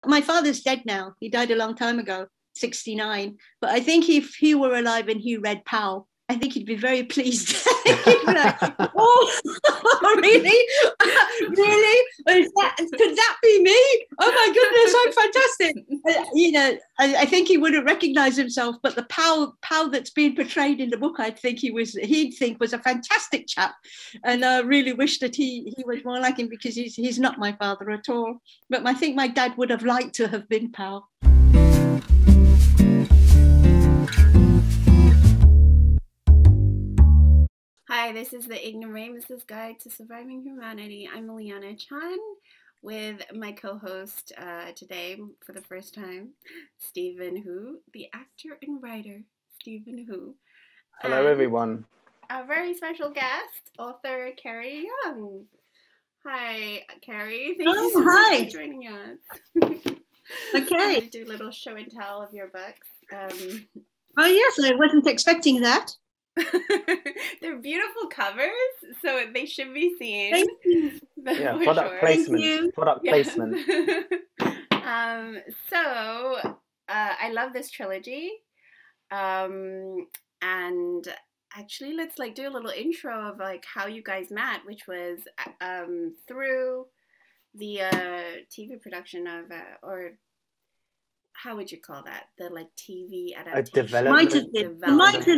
my father's dead now. He died a long time ago, 69. But I think if he were alive and he read Pal, I think he'd be very pleased. He'd be like, oh, really? Really? Could that be me? Oh my goodness, I'm fantastic. You know, I think he wouldn't recognize himself, but the Pal that's being portrayed in the book, he'd think was a fantastic chap. And I really wish that he was more like him, because he's not my father at all. But I think my dad would have liked to have been Pal. Hi, this is the Ignoramus' Guide to Surviving Humanity. I'm Ileana Chan with my co-host today for the first time, Stephen Hu, the actor and writer, Stephen Hu. Hello, everyone. Our very special guest, author Kerry Young. Hi, Kerry. Thank you so much for joining us. Okay. Do a little show and tell of your books. Oh, yes, I wasn't expecting that. They're beautiful covers, so they should be seen. Thank you. Yeah, product placement. Product placement. So I love this trilogy, and actually, let's do a little intro of how you guys met, which was through the TV production of or how would you call that? The TV adaptation. Might have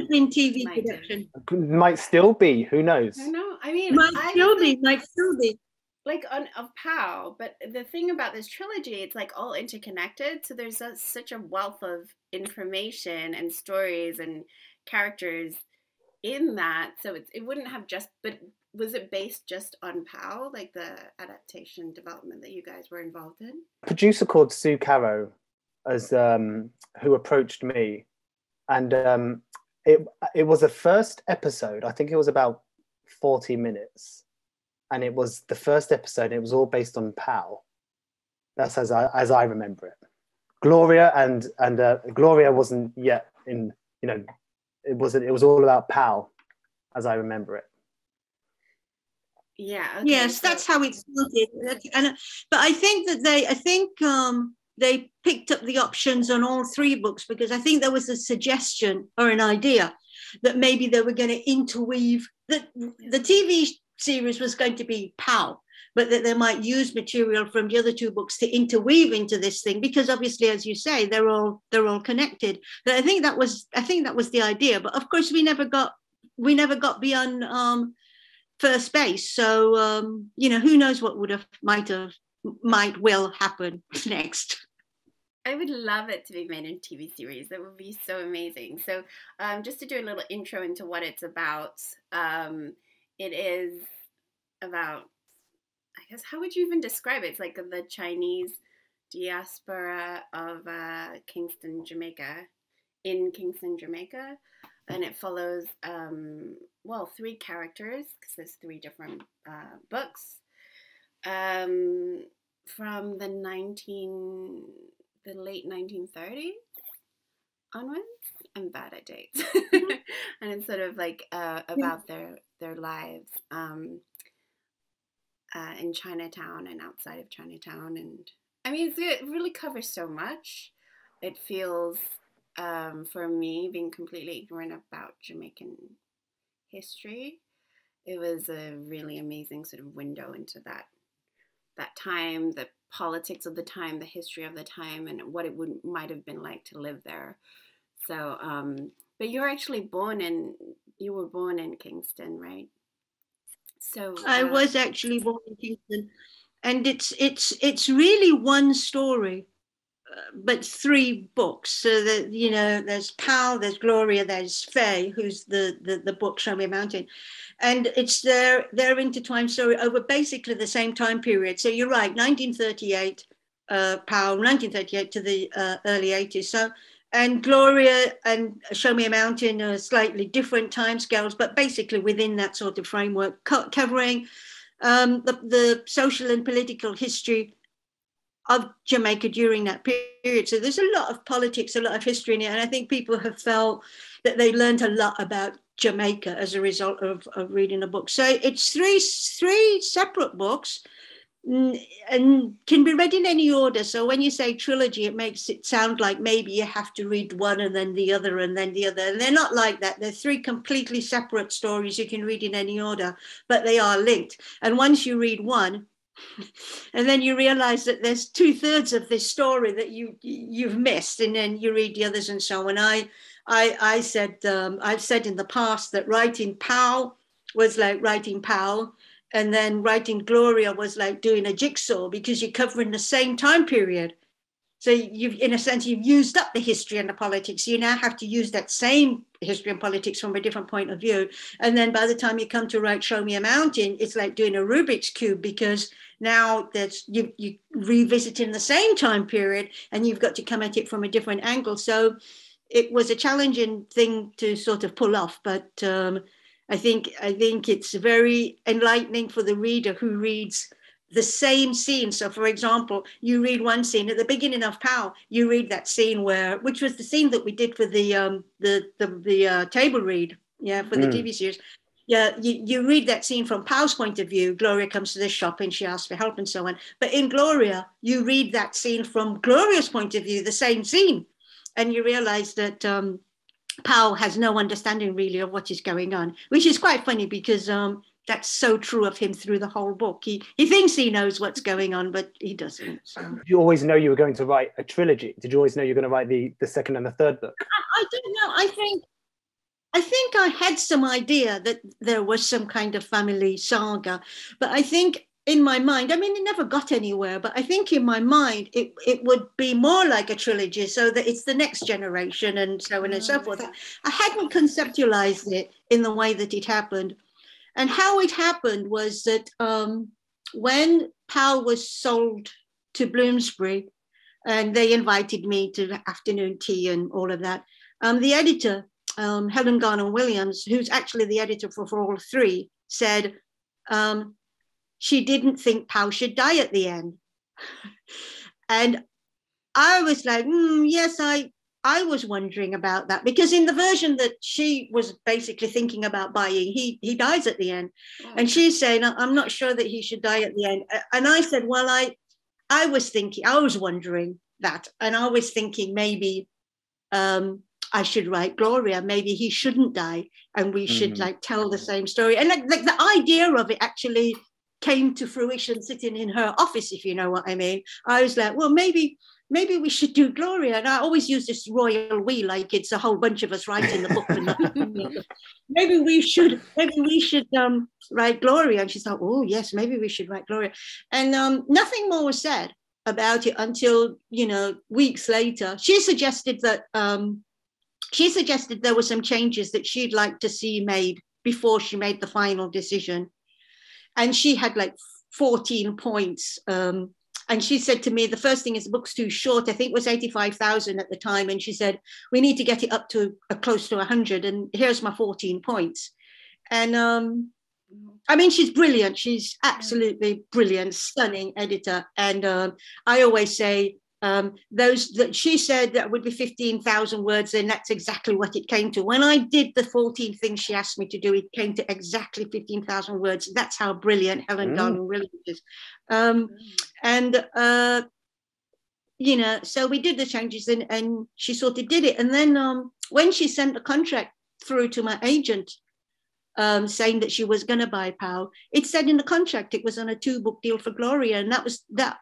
been TV production. Might still be. Who knows? I know. I mean, might still be. Of POW, but the thing about this trilogy, it's all interconnected. So there's such a wealth of information and stories and characters in that. So it wouldn't have just. But was it based just on POW, the adaptation development that you guys were involved in? A producer called Sue Caro, who approached me, and it was a first episode. I think it was about 40 minutes, and it was the first episode. It was all based on POW. That's as I remember it. Gloria and Gloria wasn't yet in. It was all about POW, as I remember it. Yeah. Okay, yes, that's how it started. But I think that they picked up the options on all three books, because I think there was a suggestion or an idea that maybe they were going to interweave, that the TV series was going to be POW, but that they might use material from the other two books to interweave into this thing, because obviously, as you say, they're all connected. But I think that was the idea. But of course, we never got beyond first base. So who knows what will happen next. I would love it to be made in TV series. That would be so amazing. So just to do a little intro into what it's about, it is about, I guess, how would you even describe it? It's the Chinese diaspora of Kingston, Jamaica, and it follows, three characters, because there's three different books, from the late 1930s onwards. I'm bad at dates. And it's sort of about their lives in Chinatown and outside of Chinatown. And I mean, it really covers so much. It feels, for me, being completely ignorant about Jamaican history, it was a really amazing sort of window into that time, the politics of the time, the history of the time, and what it might have been like to live there. So, but you were born in Kingston, right? So I was actually born in Kingston, and it's really one story, but three books. So that there's Pal, there's Gloria, there's Faye, who's the book Show Me a Mountain, and it's their intertwined story over basically the same time period. So you're right, 1938, Pal, 1938 to the early 80s. So, and Gloria and Show Me a Mountain are slightly different timescales, but basically within that sort of framework, covering the social and political history of Jamaica during that period. So there's a lot of politics, a lot of history in it. And I think people have felt that they learned a lot about Jamaica as a result of reading the book. So it's three separate books and can be read in any order. So when you say trilogy, it makes it sound like maybe you have to read one and then the other and then the other. And they're not like that. They're three completely separate stories you can read in any order, but they are linked. And once you read one, and then you realize that there's 2/3 of this story that you've missed, and then you read the others and so on. I've said in the past that writing Pow was like writing Pow, and then writing Gloria was like doing a jigsaw, because you're covering the same time period. So in a sense, you've used up the history and the politics. You now have to use that same history and politics from a different point of view. And then by the time you come to write Show Me a Mountain, it's like doing a Rubik's Cube, because now you revisiting the same time period, and you've got to come at it from a different angle. So it was a challenging thing to sort of pull off, but I think it's very enlightening for the reader who reads the same scene. So, for example, you read one scene at the beginning of Pow. You read that scene which was the scene that we did for the table read, for the TV series. Yeah, you read that scene from Pow's point of view. Gloria comes to the shop and she asks for help and so on. But in Gloria, you read that scene from Gloria's point of view, the same scene, and you realize that Pow has no understanding really of what is going on, which is quite funny, because that's so true of him through the whole book. He thinks he knows what's going on, but he doesn't. So. Did you always know you were going to write a trilogy? Did you always know you were going to write the second and the third book? I don't know. I think I had some idea that there was some kind of family saga, but I think in my mind, I mean, it never got anywhere, but I think in my mind, it would be more like a trilogy, so that it's the next generation and so on and so forth. I hadn't conceptualized it in the way that it happened. And how it happened was that when Pow was sold to Bloomsbury, and they invited me to afternoon tea and all of that, the editor, Helen Garner Williams, who's actually the editor for all three, said, she didn't think Pow should die at the end. And I was like, yes, I was wondering about that, because in the version that she was basically thinking about buying, he dies at the end. And she's saying, I'm not sure that he should die at the end. And I said, well, I was wondering that. And I was thinking maybe I should write Gloria. Maybe he shouldn't die, and we should like tell the same story. And like the idea of it actually came to fruition sitting in her office, if you know what I mean. I was like, well, maybe we should do Gloria. And I always use this royal we, like it's a whole bunch of us writing the book. And maybe we should write Gloria. And she's like, oh yes, maybe we should write Gloria. And nothing more was said about it until, weeks later. She suggested that there were some changes that she'd like to see made before she made the final decision. And she had like 14 points. And she said to me, the first thing is the book's too short. I think it was 85,000 at the time. And she said, we need to get it up to close to 100. And here's my 14 points. And I mean, she's brilliant. She's absolutely brilliant, stunning editor. And I always say, she said that would be 15,000 words, and that's exactly what it came to. When I did the 14 things she asked me to do, it came to exactly 15,000 words. That's how brilliant Helen Garner really is. So we did the changes, and she sort of did it. And then when she sent the contract through to my agent, saying that she was going to buy Pow, it said in the contract it was on a 2-book deal for Gloria, and that was that.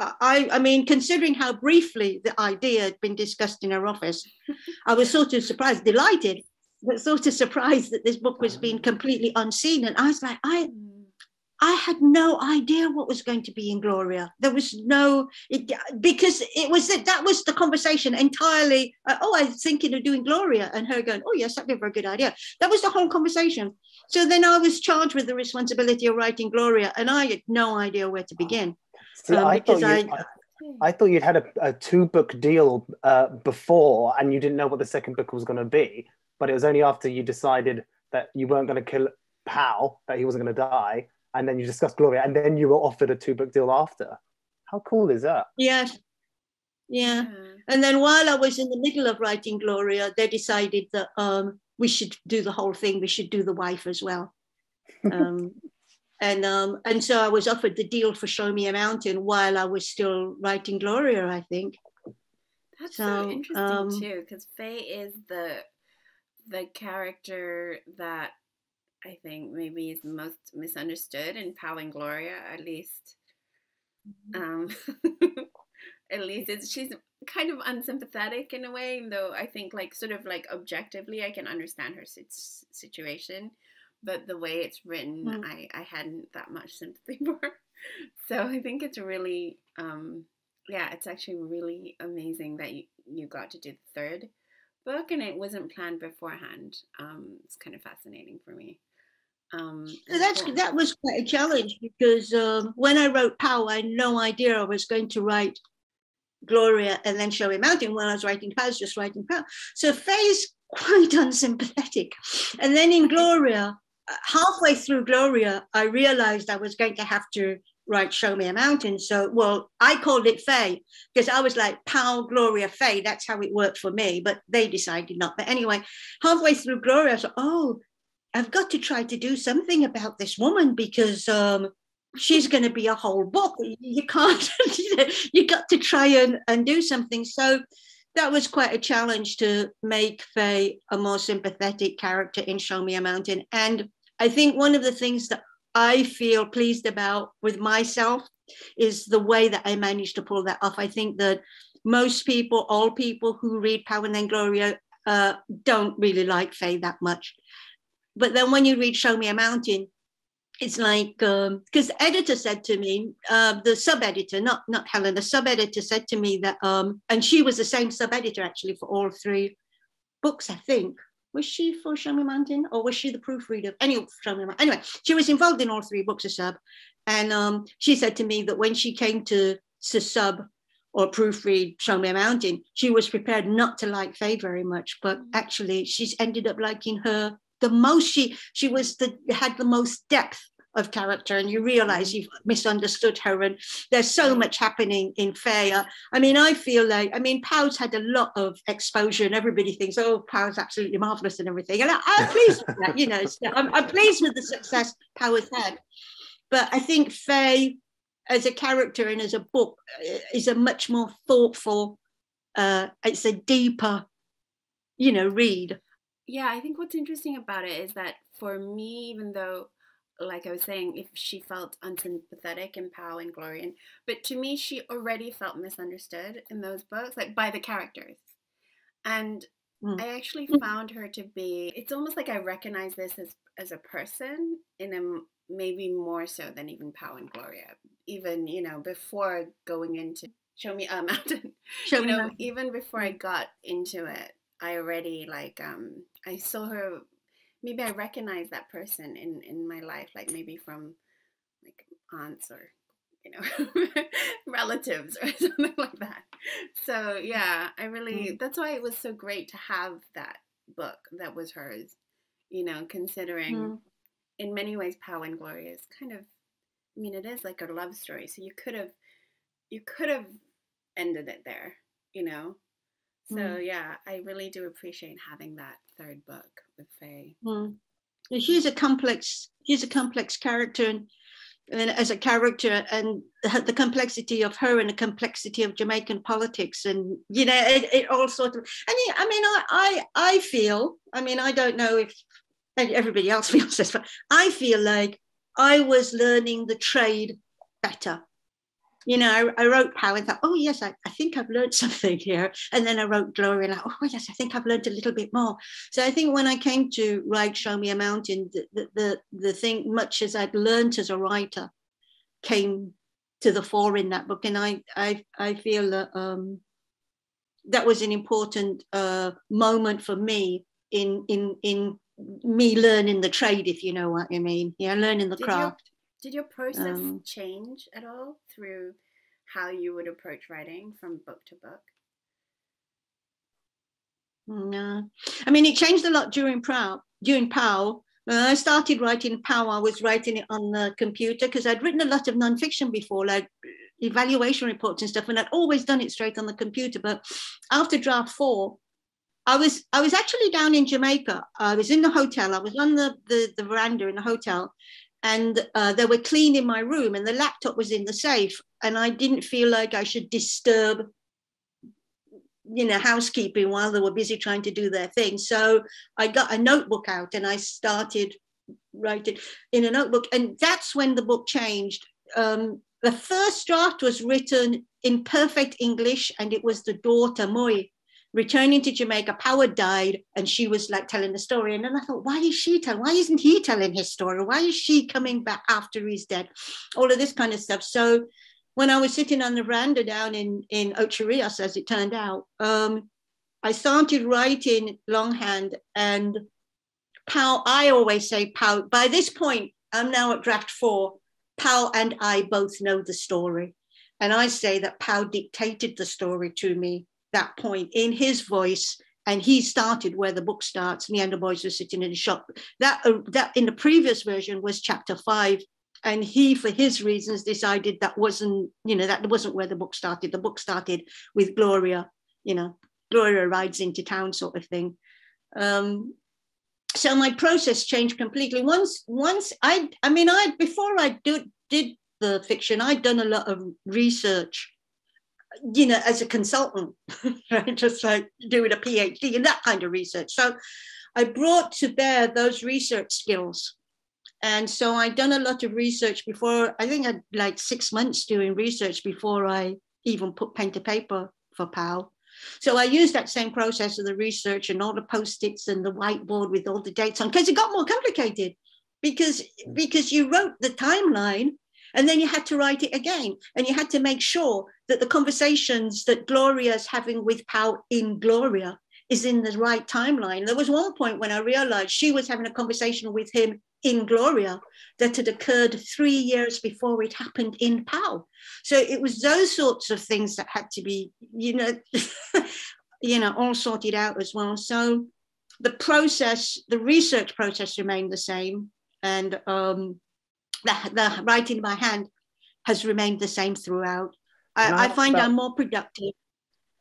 I mean, considering how briefly the idea had been discussed in her office, I was sort of surprised, delighted, but sort of surprised that this book was being completely unseen. And I was like, I had no idea what was going to be in Gloria. There was because it was that was the conversation entirely. I was thinking of doing Gloria, and her going, oh yes, that'd be a very good idea. That was the whole conversation. So then I was charged with the responsibility of writing Gloria, and I had no idea where to begin. See, I thought you'd had a 2-book deal before, and you didn't know what the second book was going to be. But it was only after you decided that you weren't going to kill Pow, that he wasn't going to die, and then you discussed Gloria, and then you were offered a 2-book deal after. How cool is that? Yes. Yeah. And then while I was in the middle of writing Gloria, they decided that we should do the whole thing. We should do the wife as well. And so I was offered the deal for Show Me a Mountain while I was still writing Gloria, I think. That's so interesting too, because Faye is the character that I think maybe is most misunderstood in Pow and Gloria, at least. At least she's kind of unsympathetic in a way, even though I think like sort of like objectively I can understand her situation, but the way it's written, I hadn't that much sympathy for her. So I think it's really, yeah, it's actually really amazing that you got to do the third book and it wasn't planned beforehand. It's kind of fascinating for me. That was quite a challenge because when I wrote Pow, I had no idea I was going to write Gloria and then Show Me Mountain. When I was writing Pow, I was just writing Pow. So Faye's quite unsympathetic. And then in Gloria, halfway through Gloria, I realized I was going to have to write Show Me a Mountain. So, well, I called it Faye because I was like Pow, Gloria, Faye. That's how it worked for me, but they decided not. But anyway, halfway through Gloria, I thought, oh, I've got to try to do something about this woman because she's going to be a whole book. You can't, you got to try and do something. So that was quite a challenge to make Faye a more sympathetic character in Show Me a Mountain. And I think one of the things that I feel pleased about with myself is the way that I managed to pull that off. I think that most people, all people who read Pow and then Gloria don't really like Faye that much. But then when you read Show Me a Mountain, it's like, because the editor said to me, the sub-editor, not Helen, the sub-editor said to me that, and she was the same sub-editor actually for all three books, I think. Was she for Show Me a Mountain or was she the proofreader? Anyway, she was involved in all three books as sub. And she said to me that when she came to sub or proofread Show Me a Mountain, she was prepared not to like Faye very much, but actually she's ended up liking her the most. She had the most depth of character, and you realize you've misunderstood her, and there's so much happening in Faye. I mean, I feel like, I mean, Pow's had a lot of exposure and everybody thinks, oh, Pow's absolutely marvelous and everything, and I'm pleased with that, you know. So I'm pleased with the success Pow has had, but I think Faye as a character and as a book is a much more thoughtful, it's a deeper, you know, read. Yeah, I think what's interesting about it is that for me, even though, like I was saying, if she felt unsympathetic in Pow and Gloria, but to me, she already felt misunderstood in those books, like by the characters. And I actually found her to be, it's almost like I recognize this as a person in a maybe more so than even Pow and Gloria. Even, you know, before going into Show Me a Mountain, even before I got into it, I already like I saw her, maybe I recognized that person in my life, like maybe from like aunts or, you know, relatives or something like that. So yeah, I really, that's why it was so great to have that book that was hers, you know, considering in many ways Pow and Gloria is kind of, I mean, it is like a love story, so you could have ended it there, you know. So yeah, I really do appreciate having that third book with Faye. She's a complex character, and as a character, and the complexity of her and the complexity of Jamaican politics, and you know, it all sort of. And I mean, I feel. I mean, I don't know if everybody else feels this, but I feel like I was learning the trade better. You know, I wrote Pow and thought, oh yes, I think I've learned something here. And then I wrote Gloria and I, oh yes, I think I've learned a little bit more. So I think when I came to write Show Me a Mountain, the thing, much as I'd learned as a writer, came to the fore in that book. And I feel that that was an important moment for me in me learning the trade, if you know what I mean. Yeah, learning the craft. Did your process change at all through how you would approach writing from book to book? No, I mean, it changed a lot during Pow. When I started writing Pow, I was writing it on the computer because I'd written a lot of nonfiction before, like evaluation reports and stuff, and I'd always done it straight on the computer. But after draft 4, I was actually down in Jamaica. I was in the hotel. I was on the veranda in the hotel. and they were cleaning my room, and the laptop was in the safe, and I didn't feel like I should disturb, housekeeping while they were busy trying to do their thing. So I got a notebook out and I started writing in a notebook, and that's when the book changed. The first draft was written in perfect English, and it was the daughter, Moy, returning to Jamaica. Pao had died, and she was like telling the story. And then I thought, why isn't he telling his story? Why is she coming back after he's dead? All of this kind of stuff. So when I was sitting on the veranda down in Ocho Rios, as it turned out, I started writing longhand, and Pao, I always say Pao, by this point, I'm now at draft 4, Pao and I both know the story. And I say that Pao dictated the story to me that point in his voice, and he started where the book starts. Me and the boys were sitting in the shop. That in the previous version was chapter 5, and he, for his reasons, decided that wasn't where the book started. The book started with Gloria. Gloria rides into town, sort of thing. So my process changed completely. Before I did the fiction, I'd done a lot of research, as a consultant, right? Just like doing a PhD and that kind of research. So I brought to bear those research skills. And so I'd done a lot of research before. I think I'd like 6 months doing research before I even put pen to paper for Pao. So I used that same process of the research and all the Post-its and the whiteboard with all the dates on, because it got more complicated because you wrote the timeline and then you had to write it again. And you had to make sure that the conversations that Gloria's having with Pao in Gloria is in the right timeline. There was one point when I realized she was having a conversation with him in Gloria that had occurred 3 years before it happened in Pao. So it was those sorts of things that had to be, all sorted out as well. So the research process remained the same, and the writing by hand has remained the same throughout. I find I'm more productive.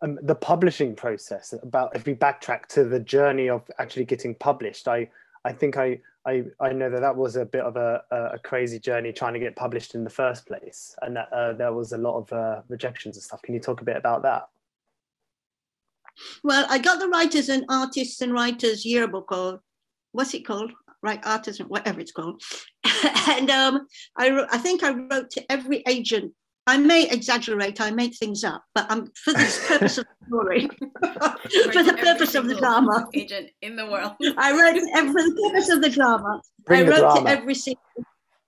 The publishing process, if we backtrack to the journey of actually getting published, I think I know that was a bit of a crazy journey trying to get published in the first place, and that there was a lot of rejections and stuff. Can you talk a bit about that? Well, I got the Writers and Artists and Writers Yearbook, or what's it called? Right, Artists and whatever it's called. And I think I wrote to every agent. I may exaggerate, I make things up, but for the purpose of the story, for the purpose of the drama, agent in the world, I wrote for the purpose of the drama. I wrote to every single.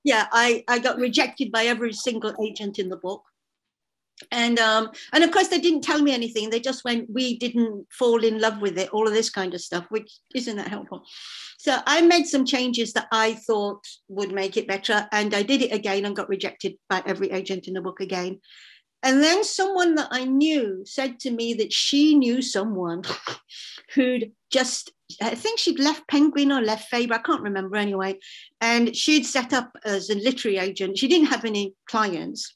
Yeah, I got rejected by every single agent in the book, and of course they didn't tell me anything. They just went, "We didn't fall in love with it," all of this kind of stuff, which isn't that helpful. So I made some changes that I thought would make it better, and I did it again and got rejected by every agent in the book again. And then someone that I knew said to me that she knew someone who'd just, I think she'd left Penguin or left Faber, I can't remember anyway, and she'd set up as a literary agent. She didn't have any clients,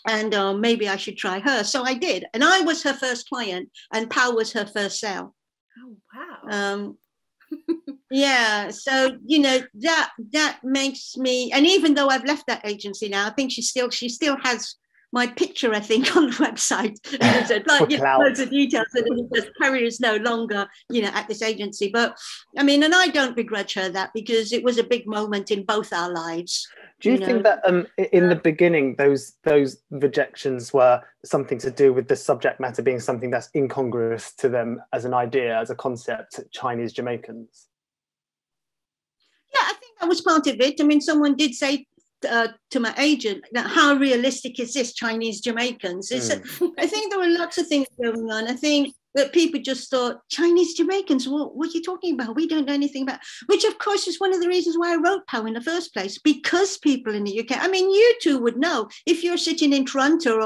and maybe I should try her. So I did, and I was her first client, and Pao was her first sale. Oh, wow. Yeah, so that makes me, and even though I've left that agency now, I think she still has my picture, I think, on the website. Loads of details, and Kerry is no longer at this agency. But I mean, and I don't begrudge her that, because it was a big moment in both our lives. Do you think that in the beginning those rejections were something to do with the subject matter being something that's incongruous to them as an idea, as a concept, Chinese Jamaicans? Yeah, I think that was part of it. I mean, someone did say to my agent, how realistic is this, Chinese Jamaicans? I think there were lots of things going on. I think that people just thought, Chinese Jamaicans, what are you talking about? We don't know anything about, which of course is one of the reasons why I wrote Pao in the first place, because people in the UK, I mean, you two would know, if you're sitting in Toronto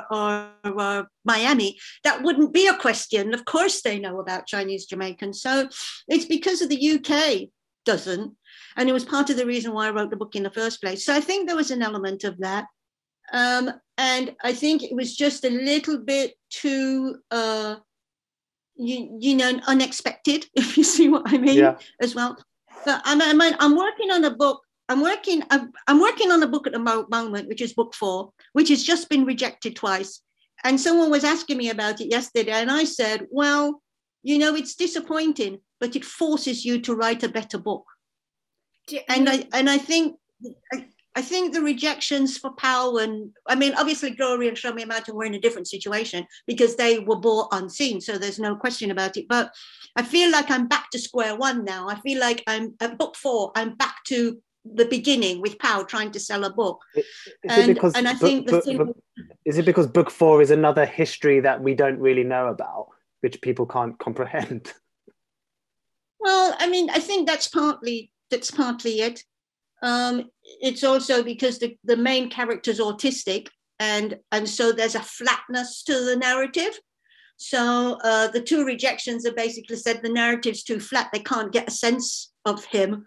or Miami, that wouldn't be a question. Of course they know about Chinese Jamaicans. So it's because of the UK doesn't. And it was part of the reason why I wrote the book in the first place. So I think there was an element of that. And I think it was just a little bit too, unexpected, if you see what I mean, as well. But I'm working on a book I'm working on a book at the moment, which is book 4, which has just been rejected twice. And someone was asking me about it yesterday, and I said, well, you know, it's disappointing, but it forces you to write a better book. And I think the rejections for Powell, and I mean, obviously Gloria and Show Me were in a different situation because they were bought unseen, so there's no question about it. But I feel like I'm back to square one now. I feel like I'm at book 4. I'm back to the beginning with Powell trying to sell a book. Is it because book 4 is another history that we don't really know about, which people can't comprehend? Well, I mean, I think that's partly it. It's also because the main character's autistic, and so there's a flatness to the narrative. So the 2 rejections have basically said the narrative's too flat. They can't get a sense of him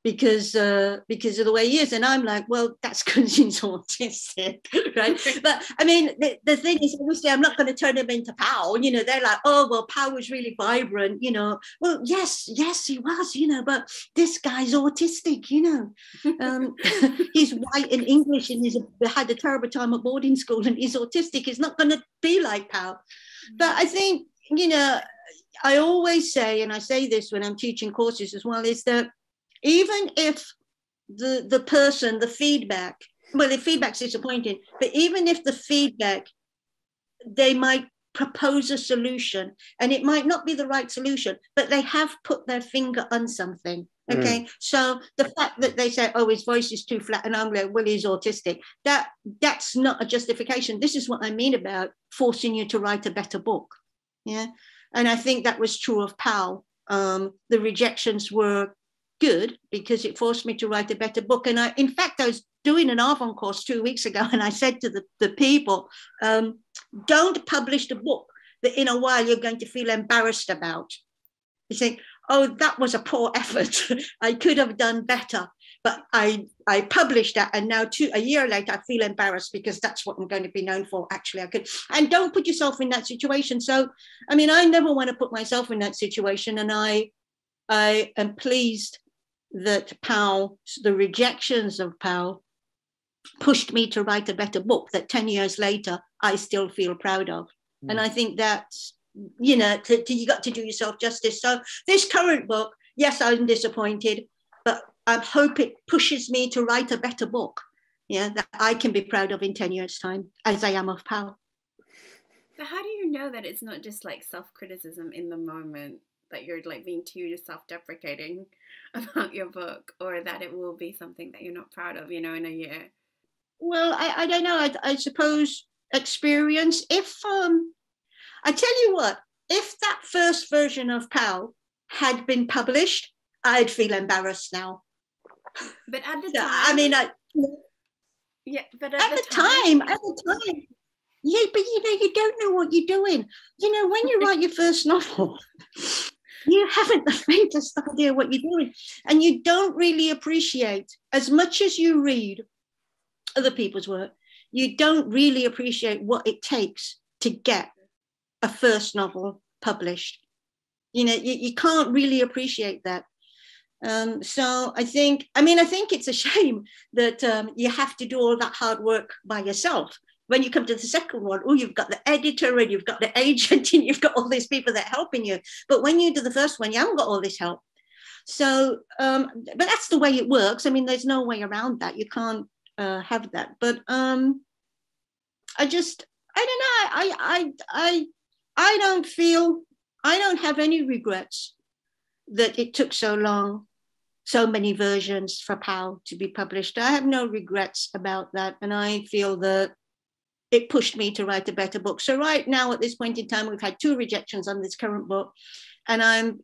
because of the way he is. And I'm like, well, that's because he's autistic, right? But I mean, the thing is, obviously, I'm not going to turn him into Powell. You know, they're like, oh, well, Powell was really vibrant, you know. Well, yes, he was, you know, but this guy's autistic, you know. He's white and English and he's had a terrible time at boarding school and he's autistic. He's not going to be like Powell. But I think, you know, I always say, and I say this when I'm teaching courses as well, is that even if the person, the feedback, well, the feedback's disappointing, but even if the feedback, they might propose a solution and it might not be the right solution, but they have put their finger on something. Okay, so the fact that they say, oh, his voice is too flat, and I'm like, well, he's autistic, that's not a justification. This is what I mean about forcing you to write a better book. Yeah. And I think that was true of Powell. The rejections were good because it forced me to write a better book. And in fact, I was doing an Avon course 2 weeks ago, and I said to the people, don't publish the book that in a while you're going to feel embarrassed about. You think, oh, that was a poor effort. I could have done better. But I published that, and now a year later, I feel embarrassed because that's what I'm going to be known for. Actually, I could. And don't put yourself in that situation. So, I mean, I never want to put myself in that situation. And I am pleased that Powell, the rejections of Powell, pushed me to write a better book that 10 years later, I still feel proud of. And I think that's, you know, you got to do yourself justice. So this current book, yes, I'm disappointed, but I hope it pushes me to write a better book, yeah, that I can be proud of in 10 years' time, as I am of Powell. But how do you know that it's not just like self-criticism in the moment, that you're like being too self-deprecating about your book, or that it will be something that you're not proud of, you know, in a year? Well, I don't know. I suppose experience. If I tell you what, if that first version of Powell had been published, I'd feel embarrassed now. But at the time, I mean, yeah, but at the time, yeah, but you know, you don't know what you're doing. You know, when you write your first novel, you haven't the faintest idea what you're doing, and you don't really appreciate, as much as you read other people's work, you don't really appreciate what it takes to get a first novel published. You know, you can't really appreciate that. So I think it's a shame that you have to do all that hard work by yourself. When you come to the second one, oh, you've got the editor and you've got the agent and you've got all these people that are helping you. But when you do the first one, you haven't got all this help. So, but that's the way it works. I mean, there's no way around that. You can't have that. But I don't know. I don't have any regrets that it took so long, so many versions for Powell to be published. I have no regrets about that. And I feel that it pushed me to write a better book. So right now, at this point in time, we've had 2 rejections on this current book. And I'm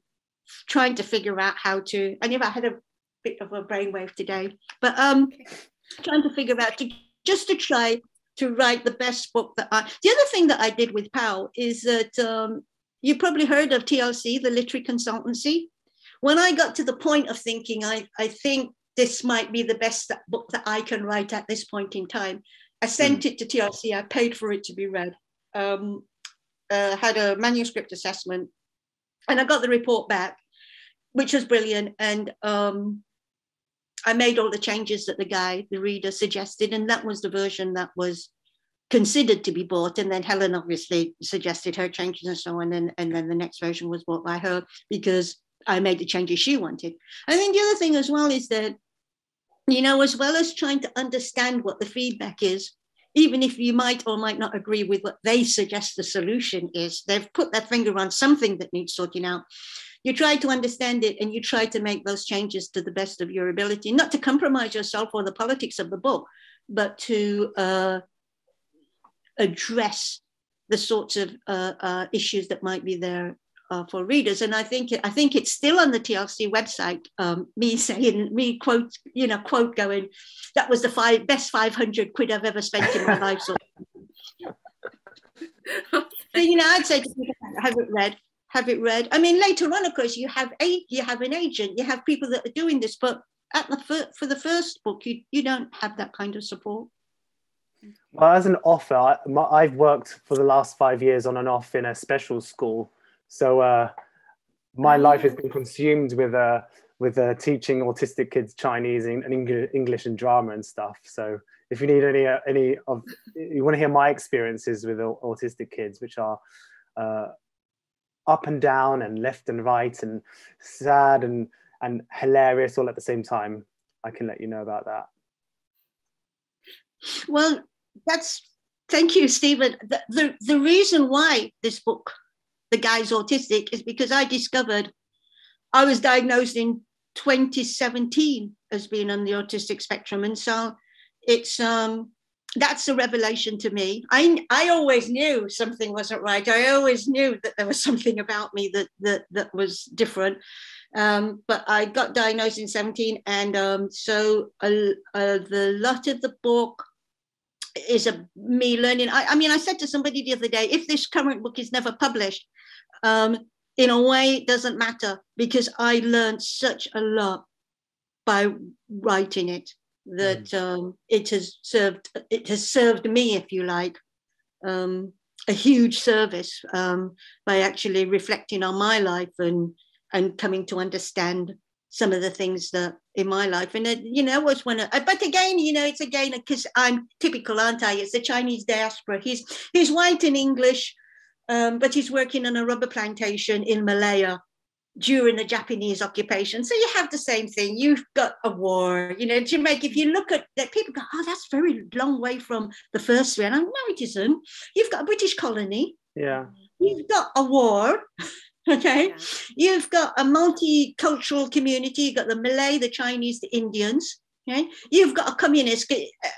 trying to figure out how to, I know I had a bit of a brainwave today, but trying to figure out to try to write the best book that the other thing that I did with Powell is that you probably heard of TLC, the literary consultancy. When I got to the point of thinking, I think this might be the best book that I can write at this point in time, I sent it to TLC. I paid for it to be read, had a manuscript assessment, and I got the report back, which was brilliant. And I made all the changes that the reader suggested, and that was the version that was considered to be bought. And then Helen obviously suggested her changes and so on, and then the next version was bought by her because I made the changes she wanted. I think the other thing as well is that, you know, as well as trying to understand what the feedback is, even if you might or might not agree with what they suggest the solution is, they've put their finger on something that needs sorting out. You try to understand it and you try to make those changes to the best of your ability, not to compromise yourself or the politics of the book, but to address the sorts of issues that might be there for readers. And I think it's still on the TLC website. Me quote going, that was the best 500 quid I've ever spent in my life. So, you know, I'd say to people, have it read. I mean, later on, of course, you have an agent, you have people that are doing this, but for the first book, you don't have that kind of support. Well, as an author, I've worked for the last 5 years on and off in a special school. So my life has been consumed with teaching autistic kids Chinese and English and drama and stuff. So if you need you want to hear my experiences with autistic kids, which are up and down and left and right and sad and hilarious all at the same time, I can let you know about that. Well, thank you, Stephen. The reason why this book, The Guy's Autistic, is because I discovered I was diagnosed in 2017 as being on the autistic spectrum. And so it's that's a revelation to me. I always knew something wasn't right. I always knew that there was something about me that was different. But I got diagnosed in 17, and so the lot of the book is me learning. I mean, I said to somebody the other day, if this current book is never published, in a way, it doesn't matter, because I learned such a lot by writing it, that it has served me, if you like, a huge service by actually reflecting on my life and coming to understand some of the things that in my life. And you know, was one of, but again, you know, it's again because I'm typical, aren't I? It's the Chinese diaspora. He's white and English, but he's working on a rubber plantation in Malaya during the Japanese occupation. So you have the same thing. You've got a war, you know, Jamaica. If you look at that, people go, oh, that's very long way from the first three. And I'm, no, it isn't. You've got a British colony. Yeah. You've got a war. Okay. Yeah. You've got a multicultural community. You've got the Malay, the Chinese, the Indians. Okay. You've got a communist.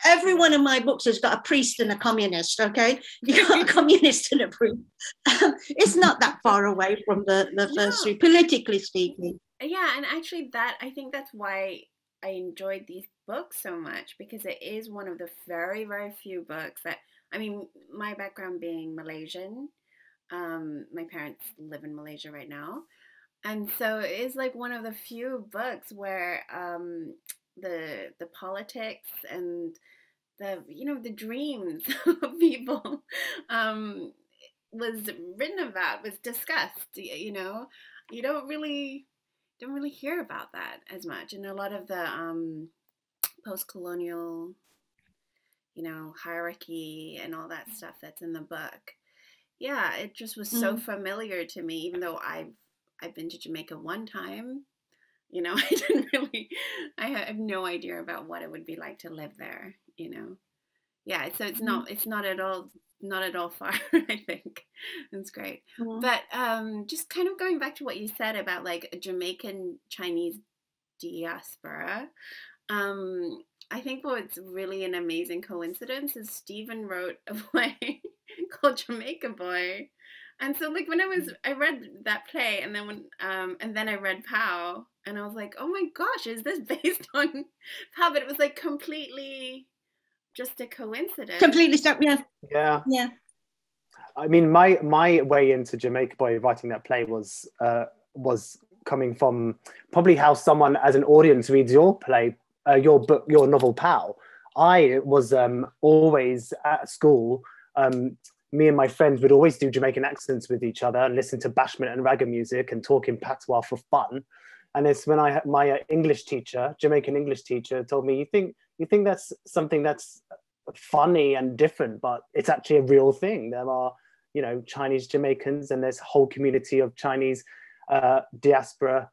Every one of my books has got a priest and a communist. Okay. You've got a communist and a priest. It's not that far away from the first three, politically speaking. Yeah, and actually I think that's why I enjoyed these books so much, because it is one of the very, very few books that, I mean, my background being Malaysian, my parents live in Malaysia right now. And so it is like one of the few books where the politics and the, you know, the dreams of people was written about, was discussed. You know, you don't really hear about that as much. And a lot of the post-colonial, you know, hierarchy and all that stuff that's in the book. Yeah, it just was so familiar to me, even though I've been to Jamaica one time. You know, I have no idea about what it would be like to live there, you know. Yeah, so it's not at all far, I think. It's great. But just kind of going back to what you said about like a Jamaican Chinese diaspora, I think what's really an amazing coincidence is Stephen wrote a play called Jamaica Boy. And so like when I read that play, and then I read Pow, and I was like, oh my gosh, is this based on Pow? But it was like completely just a coincidence. Completely separate. Yeah. Yeah. I mean, my way into Jamaica Boy writing that play was coming from probably how someone as an audience reads your play, your book, your novel Pow. I was always at school. Me and my friends would always do Jamaican accents with each other and listen to bashment and ragga music and talk in patois for fun. And it's when my English teacher, Jamaican English teacher, told me, you think that's something that's funny and different, but it's actually a real thing. There are, you know, Chinese Jamaicans, and there's a whole community of Chinese diaspora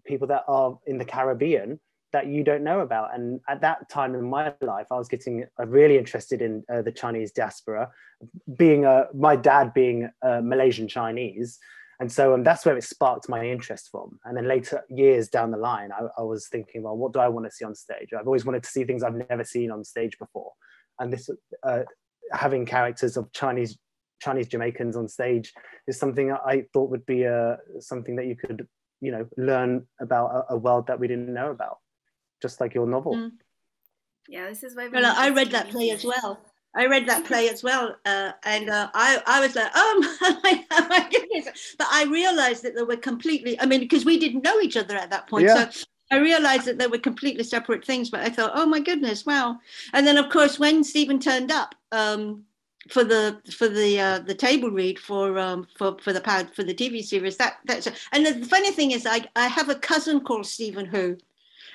people that are in the Caribbean that you don't know about. And at that time in my life, I was getting really interested in the Chinese diaspora, being my dad being Malaysian Chinese. And so that's where it sparked my interest from. And then later years down the line, I was thinking, well, what do I want to see on stage? I've always wanted to see things I've never seen on stage before. And this having characters of Chinese Jamaicans on stage is something I thought would be something that you could, you know, learn about a world that we didn't know about, just like your novel. Mm. Yeah, this is why. Well, I read that play as well. I read that play as well, and I was like, oh my goodness! But I realized that they were completely. I mean, because we didn't know each other at that point, Yeah. so I realized that they were completely separate things. But I thought, oh my goodness, wow! And then, of course, when Stephen turned up for the table read for the TV series, that's and the funny thing is, I have a cousin called Stephen Who.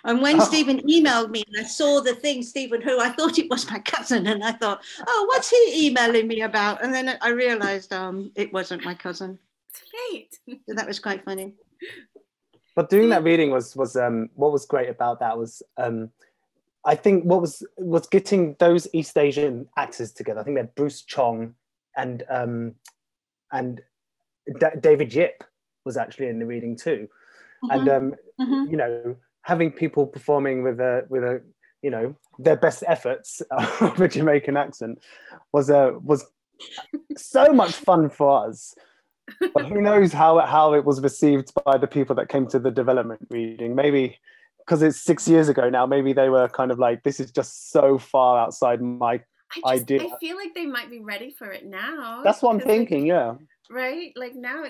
And when Stephen emailed me and I saw the thing, Stephen Who, I thought it was my cousin. And I thought, oh, what's he emailing me about? And then I realized it wasn't my cousin. Great. So that was quite funny. But doing that reading was what was great about that was, I think what was getting those East Asian actors together. I think they're Bruce Chong and David Yip was actually in the reading too. Mm-hmm. And, you know, having people performing with a you know, their best efforts of a Jamaican accent was so much fun for us. But who knows how it was received by the people that came to the development reading. Maybe because it's 6 years ago now, maybe they were kind of like, this is just so far outside my idea. I feel like they might be ready for it now. That's what I'm thinking, like, yeah. Right? Like now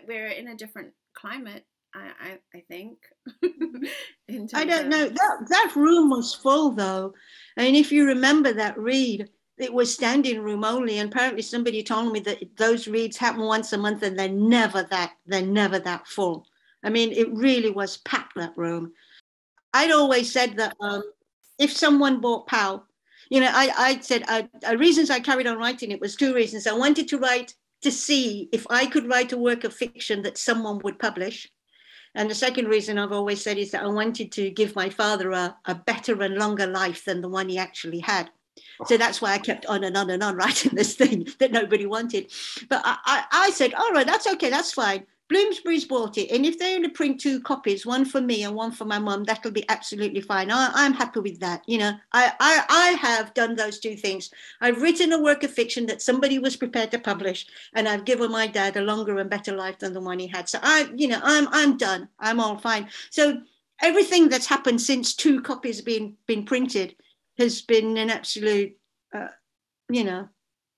we're in a different climate. I think. I don't know. That room was full though. And if you remember that read, it was standing room only. And apparently somebody told me that those reads happen once a month and they're never that full. I mean, it really was packed, that room. I'd always said that if someone bought POW, you know, I said reasons I carried on writing it was two reasons. I wanted to write to see if I could write a work of fiction that someone would publish. And the second reason I've always said is that I wanted to give my father a better and longer life than the one he actually had. So that's why I kept on and on and on writing this thing that nobody wanted. But I said, all right, that's okay, that's fine. Bloomsbury's bought it. And if they only print 2 copies, one for me and one for my mum, that'll be absolutely fine. I'm happy with that. You know, I have done those 2 things. I've written a work of fiction that somebody was prepared to publish, and I've given my dad a longer and better life than the one he had. So I'm done. I'm all fine. So everything that's happened since 2 copies been printed has been an absolute,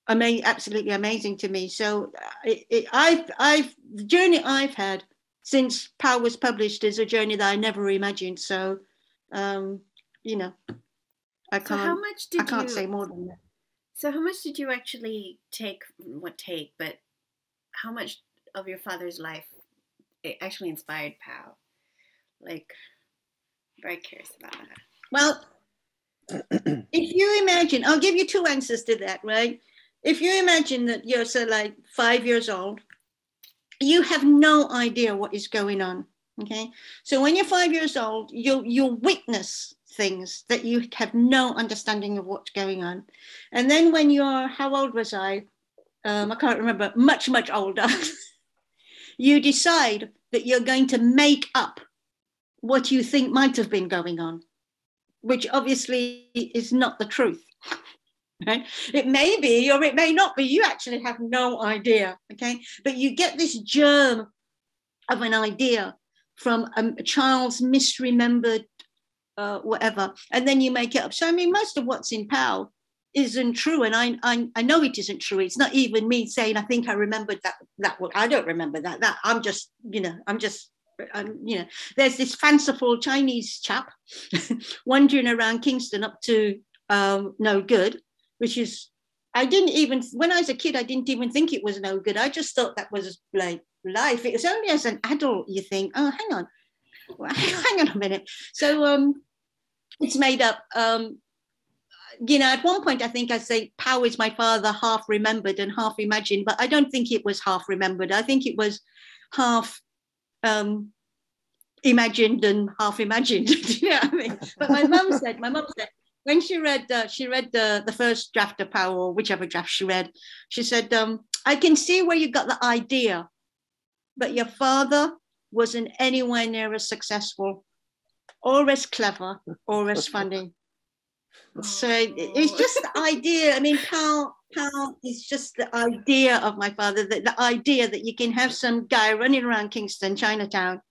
absolutely amazing to me. So the journey I've had since POW was published is a journey that I never imagined. So, I can't say more than that. So how much did you actually but how much of your father's life it actually inspired POW? Like, very curious about that. Well, if you imagine, I'll give you 2 answers to that, right? If you imagine that you're like 5 years old, you have no idea what is going on, okay? So when you're 5 years old, you'll witness things that you have no understanding of what's going on. And then when you're, how old was I? I can't remember, much, much older. You decide that you're going to make up what you think might have been going on, which obviously is not the truth. Right? It may be, or it may not be. You actually have no idea, okay? But you get this germ of an idea from a child's misremembered whatever, and then you make it up. So, I mean, most of what's in POW isn't true, and I know it isn't true. It's not even me saying, I think I remembered that. Well, I don't remember that. I'm just, there's this fanciful Chinese chap wandering around Kingston up to no good, which is, when I was a kid, I didn't even think it was no good. I just thought that was like life. It was only as an adult you think, oh, hang on, Well, hang on a minute. So it's made up. At one point, I think I say Pow is my father, half remembered and half imagined, but I don't think it was half remembered. I think it was half imagined and half imagined. You know what I mean? But my mum said when she read the first draft of Pow, or whichever draft she read, she said, I can see where you got the idea, but your father wasn't anywhere near as successful or as clever or as funny. So it's just the idea. I mean, Pow is just the idea of my father, the idea that you can have some guy running around Kingston, Chinatown,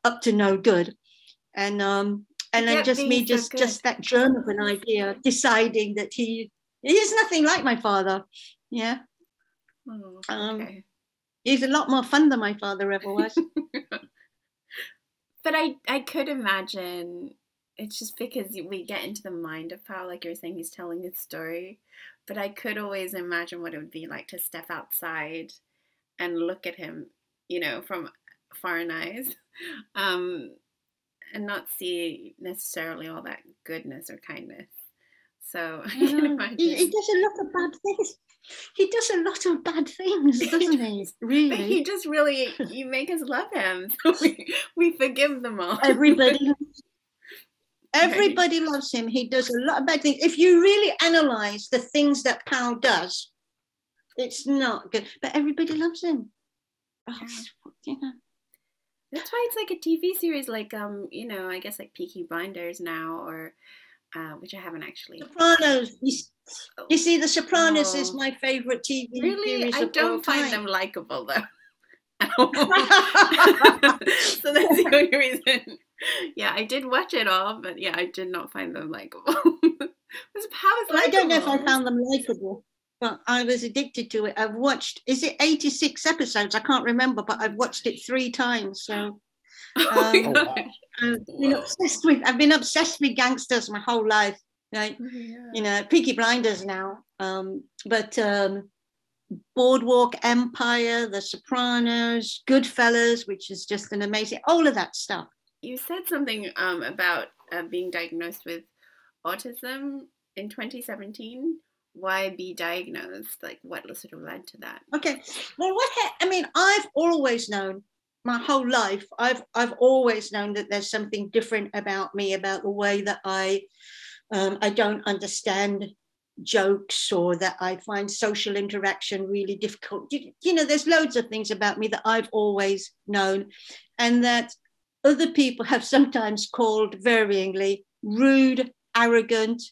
up to no good. And then just that germ of an idea, deciding that he is nothing like my father. Yeah. Okay. He's a lot more fun than my father ever was. But I could imagine, it's just because we get into the mind of Pow, like you're saying, he's telling his story. But I could always imagine what it would be like to step outside and look at him, from foreign eyes, and not see necessarily all that goodness or kindness. So I can imagine. He does a lot of bad things. He does a lot of bad things, doesn't he? Really? But he just really, you make us love him. So we forgive them all. Everybody loves him. He does a lot of bad things. If you really analyze the things that Pow does, it's not good. But everybody loves him. That's why it's like a TV series, like I guess like Peaky Blinders now, or which I haven't actually. Sopranos. You see, The Sopranos is my favorite TV series. I don't find them likable though. So that's the only reason. Yeah, I did watch it all, but yeah, I did not find them likable. I don't know if I found them likable, but I was addicted to it. I've watched, is it 86 episodes? I can't remember, but I've watched it 3 times. So I've been obsessed with gangsters my whole life. Right? Peaky Blinders now. But Boardwalk Empire, The Sopranos, Goodfellas, which is just an amazing, all of that stuff. You said something about being diagnosed with autism in 2017. Why be diagnosed? Like, what sort of led to that? Okay. Well, I've always known my whole life, I've always known that there's something different about me, about the way that I don't understand jokes, or that I find social interaction really difficult. There's loads of things about me that I've always known, and that other people have sometimes called varyingly rude, arrogant,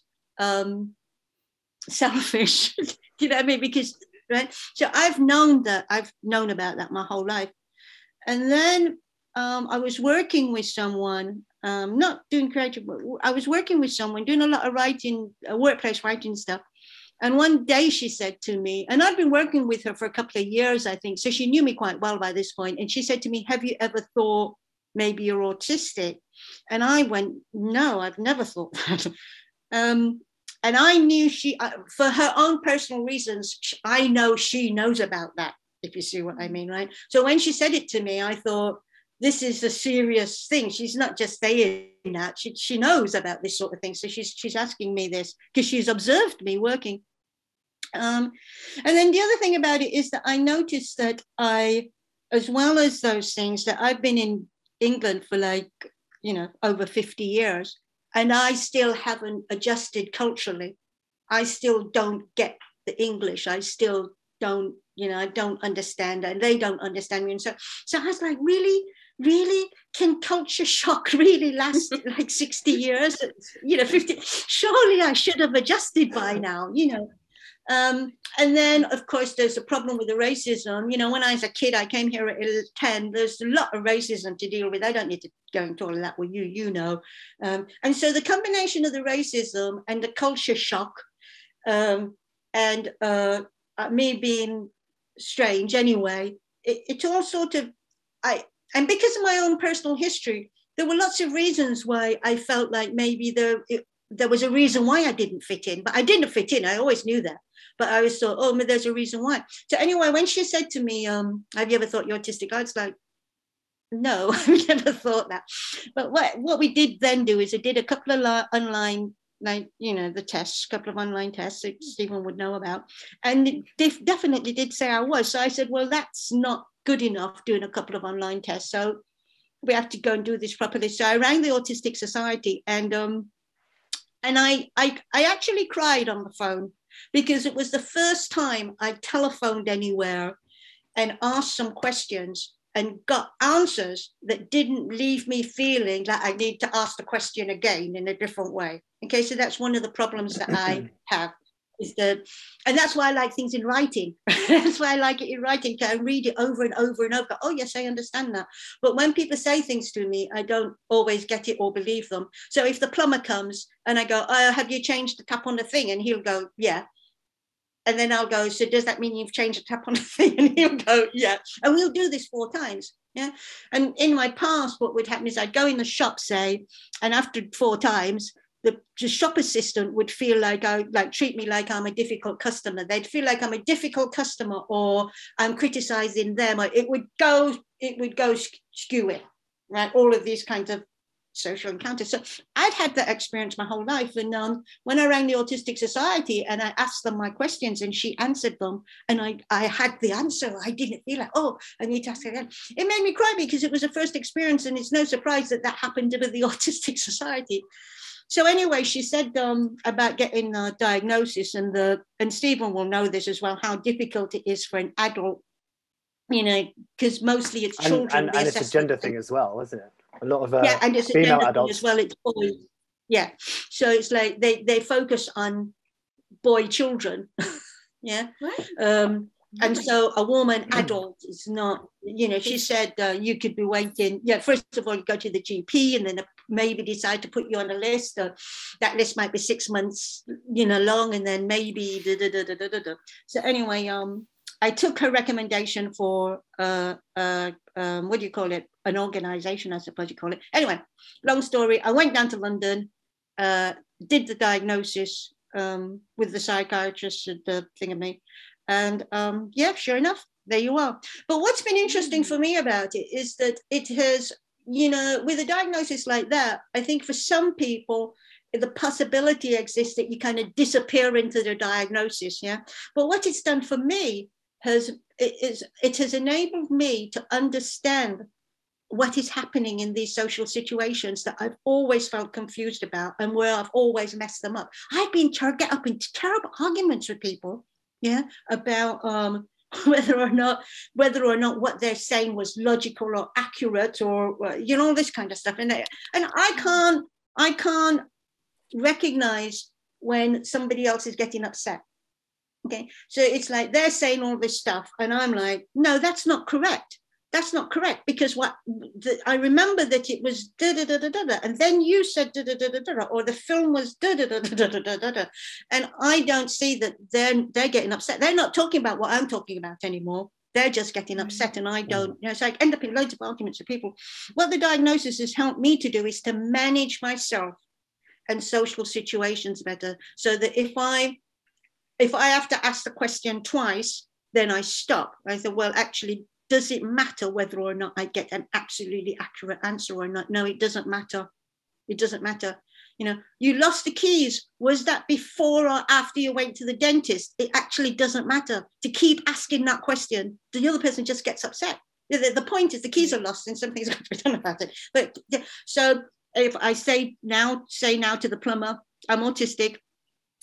selfish. You know what I mean? Because, right? So I've known about that my whole life. And then I was working with someone, not doing creative, but I was working with someone doing a lot of writing, workplace writing stuff. And one day she said to me, and I'd been working with her for a couple of years, I think, so she knew me quite well by this point. And she said to me, have you ever thought maybe you're autistic? And I went, no, I've never thought that. And I knew for her own personal reasons, I know she knows about that, if you see what I mean, right? So when she said it to me, I thought, this is a serious thing. She's not just saying that, she knows about this sort of thing. So she's asking me this because she's observed me working. And then the other thing about it is that I noticed that as well as those things, that I've been in England for over 50 years, and I still haven't adjusted culturally. I still don't get the English. I still don't, I don't understand, and they don't understand me. And so I was like, really, can culture shock really last like 60 years? 50, surely I should have adjusted by now, And then, of course, there's a problem with the racism. When I was a kid, I came here at 10. There's a lot of racism to deal with. I don't need to go into all of that with you, And so the combination of the racism and the culture shock, and me being strange anyway, it all sort of, and because of my own personal history, there were lots of reasons why I felt like maybe there was a reason why I didn't fit in, but I didn't fit in. I always knew that. But I always thought, there's a reason why. So anyway, when she said to me, have you ever thought you're autistic? I was like, No, I never thought that. But what we did then do is I did a couple of online, like, the tests, a couple of online tests that Stephen would know about. And it definitely did say I was. So I said, well, that's not good enough doing a couple of online tests. So we have to go and do this properly. So I rang the Autistic Society, and I actually cried on the phone, because it was the first time I telephoned anywhere and asked some questions and got answers that didn't leave me feeling that I need to ask the question again in a different way. Okay, so that's one of the problems that I have, is that, and that's why I like things in writing. That's why I like it in writing. I read it over and over and over. Oh yes, I understand that. But when people say things to me, I don't always get it or believe them. So if the plumber comes and I go, oh, have you changed the tap on the thing? And he'll go, yeah. And then I'll go, so does that mean you've changed the tap on the thing? And he'll go, yeah. And we'll do this 4 times. Yeah. And in my past, what would happen is I'd go in the shop, say, and after 4 times, the shop assistant would feel like treat me like I'm a difficult customer. They'd feel like I'm a difficult customer, or I'm criticizing them. Or it would go skewing, right? All of these kinds of social encounters. So I'd had that experience my whole life. And when I rang the Autistic Society and I asked them my questions and she answered them, and I had the answer, I didn't feel like, oh, I need to ask again. It made me cry, because it was a first experience, and it's no surprise that happened with the Autistic Society. So anyway, she said about getting a diagnosis, and Stephen will know this as well, how difficult it is for an adult, because mostly it's children. And it's a gender thing as well, isn't it? A lot of and it's female a adults as well. It's boys. Yeah, so it's like they focus on boy children. Yeah. And so a woman adult is not, she said you could be waiting. Yeah, first of all, you go to the GP and then maybe decide to put you on a list. That list might be 6 months, long, and then maybe So anyway, I took her recommendation for what do you call it? An organization, I suppose you call it. Anyway, long story. I went down to London, did the diagnosis with the psychiatrist at the thingamy. And yeah, sure enough, there you are. But what's been interesting for me about it is that it has, with a diagnosis like that, I think for some people, the possibility exists that you kind of disappear into the diagnosis. Yeah. But what it's done for me it has enabled me to understand what is happening in these social situations that I've always felt confused about, and where I've always messed them up. I've been get up into terrible arguments with people, yeah, about whether or not what they're saying was logical or accurate, or all this kind of stuff. And I can't recognize when somebody else is getting upset. Okay, so it's like they're saying all this stuff, and I'm like, no, that's not correct. That's not correct, because I remember that it was da da da da da, and then you said da da da da da, or the film was da da da da da da da, and I don't see that they're getting upset. They're not talking about what I'm talking about anymore. They're just getting upset, and I don't. So I end up in loads of arguments with people. What the diagnosis has helped me to do is to manage myself and social situations better, so that if I have to ask the question twice, then I stop. I said, well, actually, does it matter whether or not I get an absolutely accurate answer or not? No, it doesn't matter. It doesn't matter. You lost the keys. Was that before or after you went to the dentist? It actually doesn't matter. To keep asking that question, the other person just gets upset. The point is the keys are lost and something's got to be done about it. But so if I say now to the plumber, I'm autistic,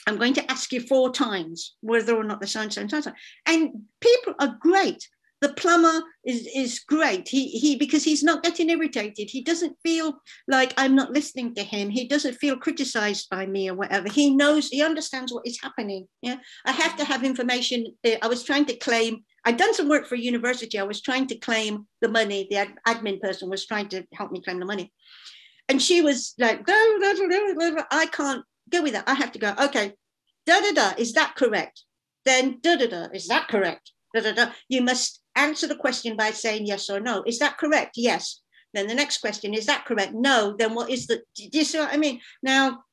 I'm going to ask you 4 times whether or not the so-and-so. And people are great. The plumber is great. He because he's not getting irritated. He doesn't feel like I'm not listening to him. He doesn't feel criticized by me or whatever. He knows, he understands what is happening. Yeah. I have to have information. I was trying to claim, I'd done some work for a university. I was trying to claim the money. The admin person was trying to help me claim the money. And she was like, I can't go with that. I have to go, okay, is that correct? Then is that correct? You must answer the question by saying yes or no. Is that correct? Yes. Then the next question, is that correct? No. Then what is do you see what I mean? Now,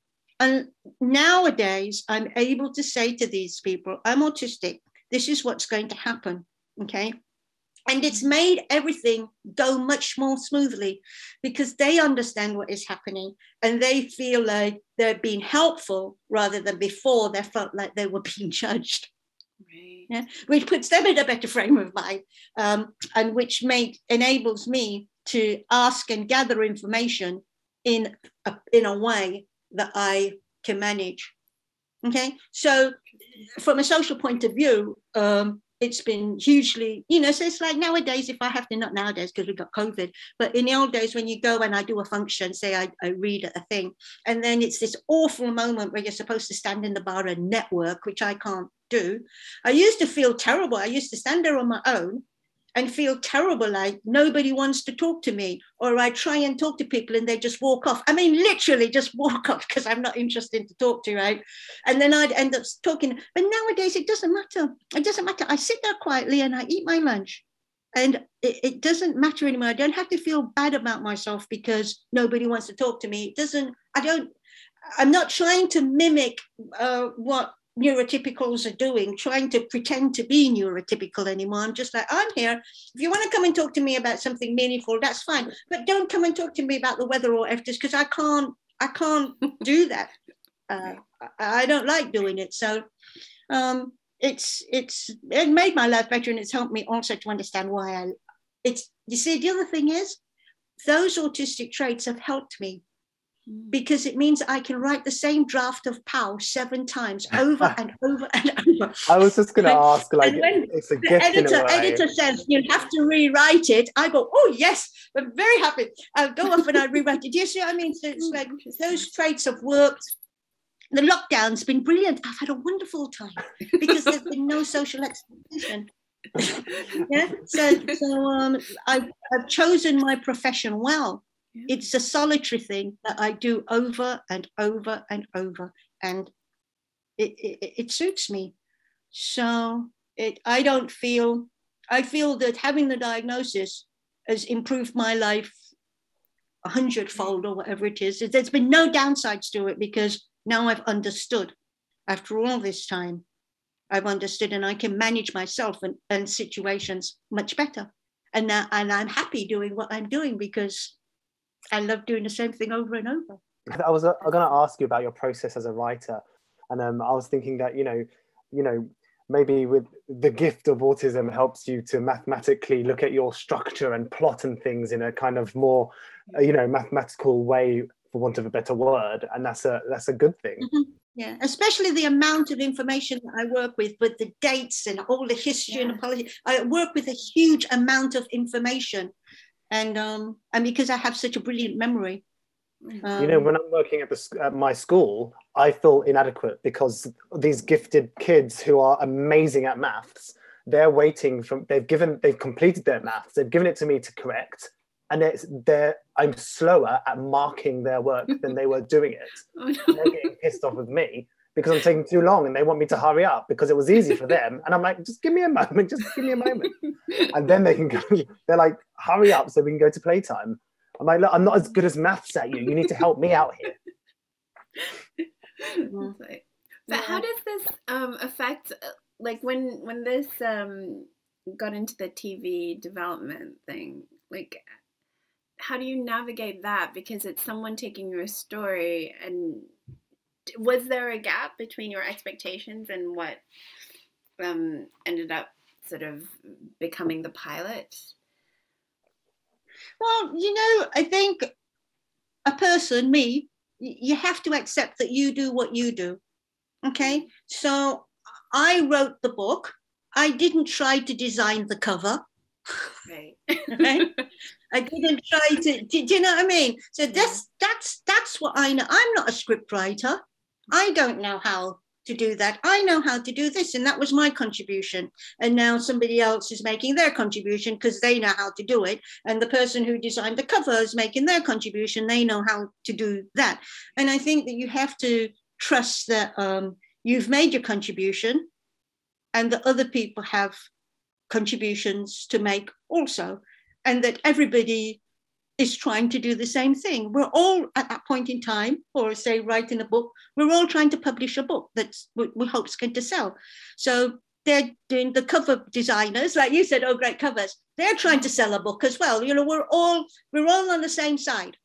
nowadays, I'm able to say to these people, I'm autistic. This is what's going to happen. Okay. And it's made everything go much more smoothly because they understand what is happening and they feel like they're being helpful rather than before they felt like they were being judged. Right. Yeah? Which puts them in a better frame of mind, and which enables me to ask and gather information in a way that I can manage. Okay, so from a social point of view, it's been hugely, so it's like nowadays, if I have to, not nowadays because we've got COVID, but in the old days when you go and I do a function, say I read a thing, and then it's this awful moment where you're supposed to stand in the bar and network, which I can't do. I used to feel terrible. I used to stand there on my own and feel terrible, like nobody wants to talk to me, or I try and talk to people and they just walk off. I mean, literally just walk off because I'm not interested to talk to, right? And then I'd end up talking. But nowadays, it doesn't matter. It doesn't matter. I sit there quietly and I eat my lunch. And it doesn't matter anymore. I don't have to feel bad about myself because nobody wants to talk to me. I'm not trying to mimic what neurotypicals are doing, trying to pretend to be neurotypical anymore. I'm just like, I'm here. If you want to come and talk to me about something meaningful, that's fine. But don't come and talk to me about the weather or after, because I can't do that. I don't like doing it. So it made my life better, and it's helped me also to understand why you see, the other thing is those autistic traits have helped me, because it means I can write the same draft of POW 7 times over and over and over. I was just going to ask, like, it's a gift in a way. Editor says you have to rewrite it, I go, oh yes, I'm very happy. I'll go off and I rewrite it. Do you see what I mean? So it's like those traits have worked. The lockdown's been brilliant. I've had a wonderful time because there's been no social expectation. Yeah. So I've chosen my profession well. It's a solitary thing that I do over and over and over, and it suits me. So I feel that having the diagnosis has improved my life 100-fold or whatever it is. There's been no downsides to it because now I've understood. After all this time, I've understood, and I can manage myself and situations much better. And I'm happy doing what I'm doing because I love doing the same thing over and over. I was going to ask you about your process as a writer, and I was thinking that maybe with the gift of autism helps you to mathematically look at your structure and plot and things in a kind of more mathematical way, for want of a better word, and that's a good thing. Mm-hmm. Yeah, especially the amount of information that I work with the dates and all the history and the policy. I work with a huge amount of information. And because I have such a brilliant memory. When I'm working at my school, I feel inadequate because these gifted kids who are amazing at maths, they're waiting they've completed their maths, they've given it to me to correct, and I'm slower at marking their work than they were doing it. Oh, no. And they're getting pissed off with me because I'm taking too long, and they want me to hurry up because it was easy for them. And I'm like, just give me a moment. And then they're like, hurry up so we can go to playtime. I'm like, look, I'm not as good as maths at you. You need to help me out here. But how does this affect, like when this got into the TV development thing, like how do you navigate that? Because it's someone taking your story, and was there a gap between your expectations and what ended up sort of becoming the pilot? Well, I think a person, me, you have to accept that you do what you do. Okay, so I wrote the book. I didn't try to design the cover. Right. Right? I didn't try to. Do you know what I mean? So that's what I know. I'm not a script writer. I don't know how to do that. I know how to do this, and that was my contribution. And now somebody else is making their contribution because they know how to do it. And the person who designed the cover is making their contribution. They know how to do that. And I think that you have to trust that you've made your contribution, and that other people have contributions to make also, and that everybody is trying to do the same thing. We're all at that point in time, or say writing a book, we're all trying to publish a book that's we hope is going to sell. So they're doing the cover designers, like you said, oh, great covers. They're trying to sell a book as well. You know, we're all on the same side.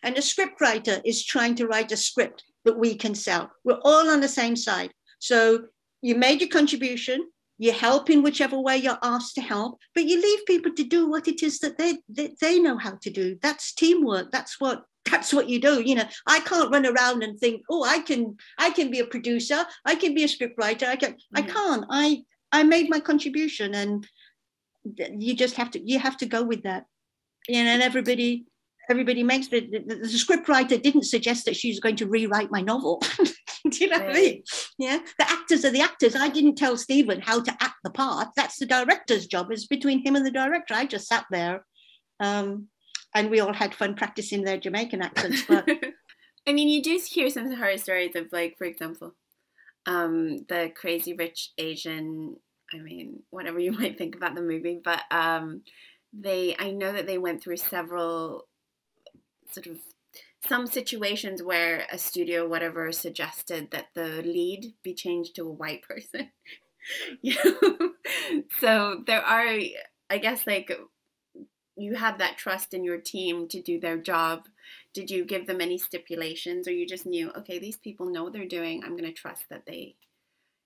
And the scriptwriter is trying to write a script that we can sell. We're all on the same side. So you made your contribution, you help in whichever way you're asked to help, but you leave people to do what it is that they know how to do. That's teamwork. That's what you do. You know, I can't run around and think, oh, I can be a producer, I can be a scriptwriter. I can't. I made my contribution, and you just have to go with that. You know, and everybody makes the scriptwriter didn't suggest that she's going to rewrite my novel. Do you know what I mean? Yeah, the actors are the actors. I didn't tell Stephen how to act the part. That's the director's job. It's between him and the director. I just sat there, and we all had fun practicing their Jamaican accents. But I mean, you do hear some horror stories of, like, for example, the Crazy Rich Asian. I mean, whatever you might think about the movie, but I know that they went through several sort of some situations where a studio, whatever, suggested that the lead be changed to a white person. You know? So there are, I guess, like, you have that trust in your team to do their job. Did you give them any stipulations, or you just knew, okay, these people know what they're doing, I'm going to trust that they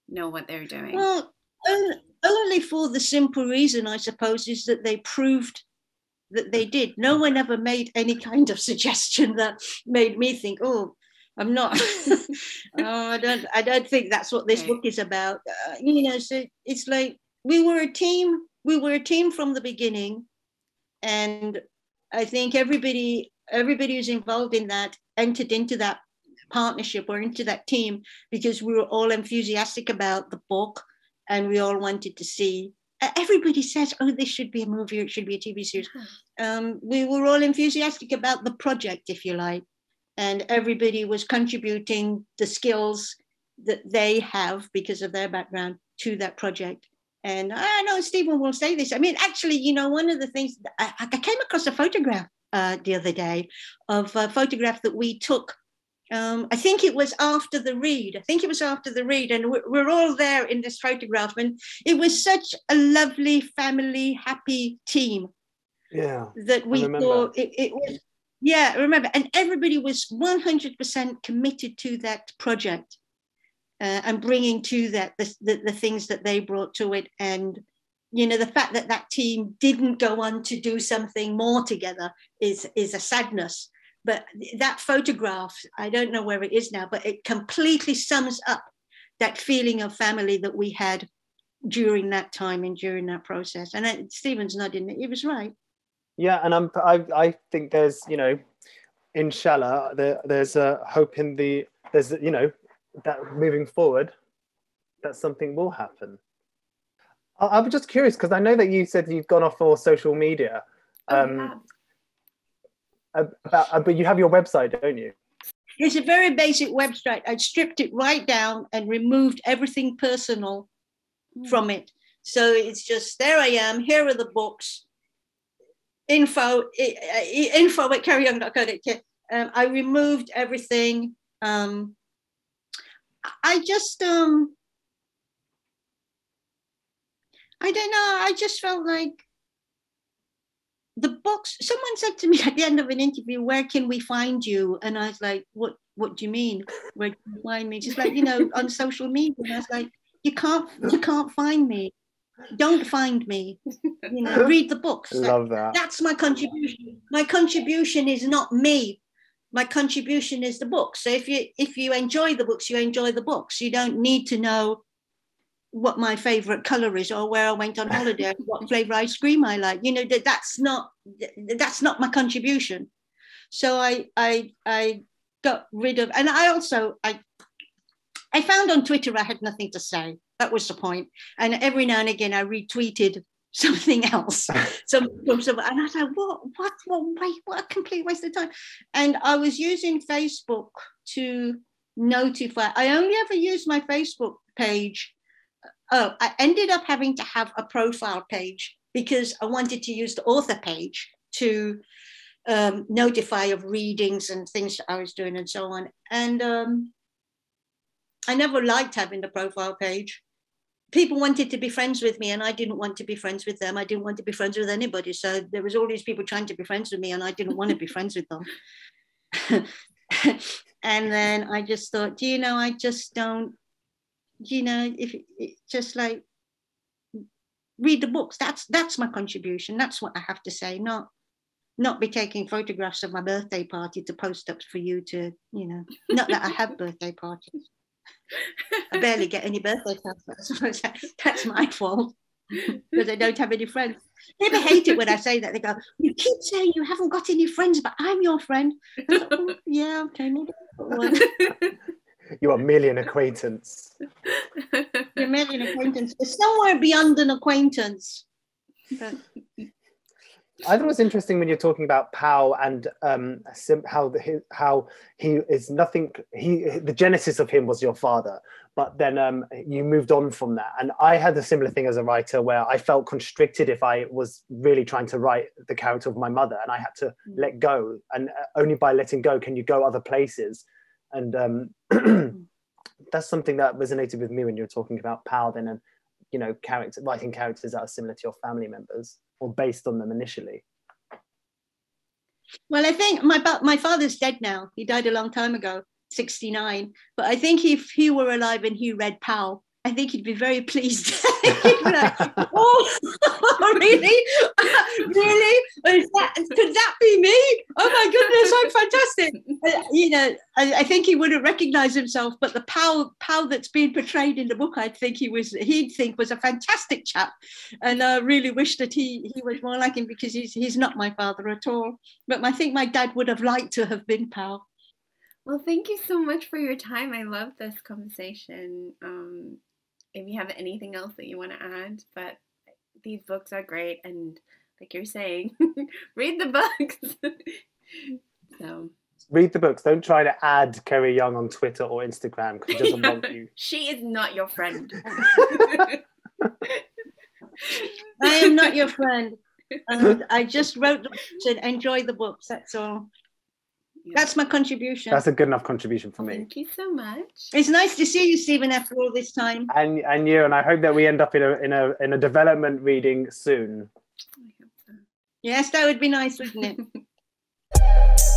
know what they're doing? Well, only for the simple reason, I suppose, is that they proved that they did. No one ever made any kind of suggestion that made me think, oh, I'm not. I don't think that's what this book is about. You know, so it's like we were a team. We were a team from the beginning, and I think everybody who's involved in that entered into that partnership or into that team because we were all enthusiastic about the book, and we all wanted to see. Everybody says, oh, this should be a movie, or it should be a TV series. We were all enthusiastic about the project, if you like, and everybody was contributing the skills that they have because of their background to that project. And I know Stephen will say this. I mean, actually, you know, one of the things, I came across a photograph the other day of a photograph that we took. I think it was after the read. And we're all there in this photograph, and it was such a lovely, family, happy team. Yeah, that we thought it was. Yeah, I remember, and everybody was 100% committed to that project, and bringing to that the things that they brought to it, and you know, the fact that that team didn't go on to do something more together is a sadness. But that photograph, I don't know where it is now, but it completely sums up that feeling of family that we had during that time and during that process. And Stephen's nodding, he was right. Yeah, and I think there's, you know, inshallah, there's a hope in there's, you know, that moving forward, that something will happen. I was just curious, because I know that you said you've gone off for social media. But you have your website, don't you? It's a very basic website. I stripped it right down and removed everything personal from it. So it's just, there I am, here are the books, info at kerryyoung.co.uk. I removed everything. I just, I don't know, I just felt like the books, someone said to me at the end of an interview, where can we find you? And I was like, what do you mean? Where can you find me? She's like, you know, on social media. And I was like, you can't find me. Don't find me. You know, read the books. Love that. That's my contribution. My contribution is not me. My contribution is the books. So if you enjoy the books, you enjoy the books. You don't need to know what my favorite color is, or where I went on holiday, what flavor ice cream I like. You know, that's not my contribution. So I got rid of, and I found on Twitter I had nothing to say. That was the point. And every now and again I retweeted something else. And I was like, what a complete waste of time. And I was using Facebook to notify. I only ever used my Facebook page. I ended up having to have a profile page because I wanted to use the author page to notify of readings and things I was doing and so on. And I never liked having the profile page. people wanted to be friends with me and I didn't want to be friends with them. I didn't want to be friends with anybody. So there was all these people trying to be friends with me and I didn't want to be friends with them. And then I just thought, you know, I just don't, you know, if it, just like read the books. That's my contribution. That's what I have to say. Not be taking photographs of my birthday party to post up for you to, you know, not that I have birthday parties. I barely get any birthday cards. That's my fault because I don't have any friends. People hate it when I say that. They go, you keep saying you haven't got any friends, but I'm your friend. I go, oh, yeah, okay, maybe one. You are merely an acquaintance. You're merely an acquaintance. It's somewhere beyond an acquaintance. But I thought it was interesting when you're talking about Pow and how he is nothing. The genesis of him was your father, but then you moved on from that. And I had a similar thing as a writer where I felt constricted if I was really trying to write the character of my mother, and I had to let go. And only by letting go can you go other places. And that's something that resonated with me when you were talking about Pow. Then, and you know, writing characters that are similar to your family members, or based on them initially. Well, I think my father's dead now. He died a long time ago, 69. But I think if he were alive and he read Pow, I think he'd be very pleased. He'd be like, oh, really? Really? Could that be me? Oh my goodness, I'm fantastic. You know, I think he wouldn't recognize himself, but the Pow that's being portrayed in the book, he'd think was a fantastic chap. And I really wish that he was more like him, because he's not my father at all. But I think my dad would have liked to have been Pow. Well, thank you so much for your time. I love this conversation. If you have anything else that you want to add, but these books are great, and like you're saying, read the books. So read the books. Don't try to add Kerry Young on Twitter or Instagram, because she doesn't want you. She is not your friend. I am not your friend. I just wrote the books and enjoy the books. That's all. That's my contribution. That's a good enough contribution for me. Thank you so much. It's nice to see you, Stephen, after all this time. And you, and I hope that we end up in a development reading soon. I hope so. Yes, that would be nice, wouldn't it?